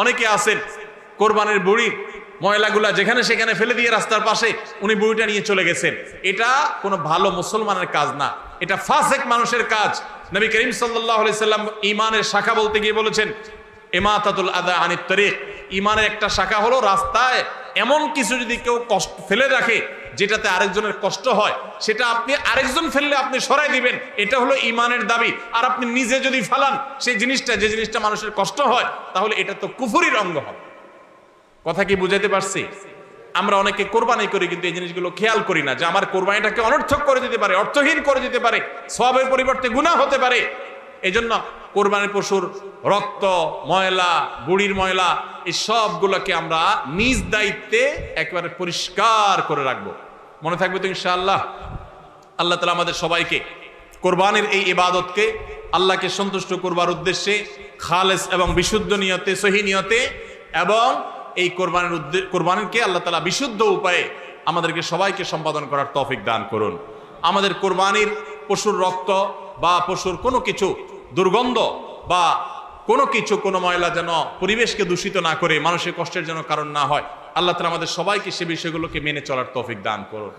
অনেকে আছেন কোরবানির বুড়ি ময়লাগুলা যেখানে সেখানে ফেলে দিয়ে রাস্তার পাশে উনি বুড়িটা নিয়ে চলে গেছেন। এটা কোনো ভালো মুসলমানের কাজ না, এটা ফাসেক মানুষের কাজ। নবী করিম সাল্লাল্লাহু আলাইহি সাল্লাম ঈমানের শাখা বলতে গিয়ে বলেছেন ইমাতাতুল আযা আনিত তারিক, ঈমানের একটা শাখা হলো রাস্তায় এমন কিছু যদি কেউ কষ্ট ফেলে রাখে যেটাতে আরেকজনের কষ্ট হয়, সেটা আপনি আরেকজন ফেললে আপনি সরাই দিবেন, এটা হলো ঈমানের দাবি। আর আপনি নিজে যদি ফালান সেই জিনিসটা, যে জিনিসটা মানুষের কষ্ট হয়, তাহলে এটা তো কুফরির অঙ্গ হবে। কথা কি বুঝাইতে পারছি? আমরা অনেকে কোরবানি করি কিন্তু এই জিনিসগুলো খেয়াল করি না যে আমার কোরবানিটাকে অনর্থক করে দিতে পারে, অর্থহীন করে দিতে পারে, সওয়াবের পরিবর্তে গুনাহ হতে পারে। এই জন্য কোরবানির পশুর রক্ত, ময়লা, বুড়ির ময়লা, এই সবগুলোকে আমরা নিজ দায়িত্বে একেবারে পরিষ্কার করে রাখবো। মনে থাকবে তো ইনশাআল্লাহ? আল্লাহ তাআলা আমাদের সবাইকে কোরবানির এই ইবাদতকে আল্লাহকে সন্তুষ্ট করবার উদ্দেশ্যে খালেস এবং বিশুদ্ধ নিয়তে, সহি নিয়তে, এবং এই কোরবানিকে আল্লাহ তাআলা বিশুদ্ধ উপায়ে আমাদেরকে সবাইকে সম্পাদন করার তৌফিক দান করুন। আমাদের কোরবানির পশুর রক্ত বা পশুর কোনো কিছু দুর্গন্ধ বা কোনো কিছু, কোনো ময়লা যেন পরিবেশকে দূষিত না করে, মানুষের কষ্টের যেন কারণ না হয়। আল্লাহ তাআলা আমাদের সবাইকে সে বিষয়গুলোকে মেনে চলার তৌফিক দান করুন।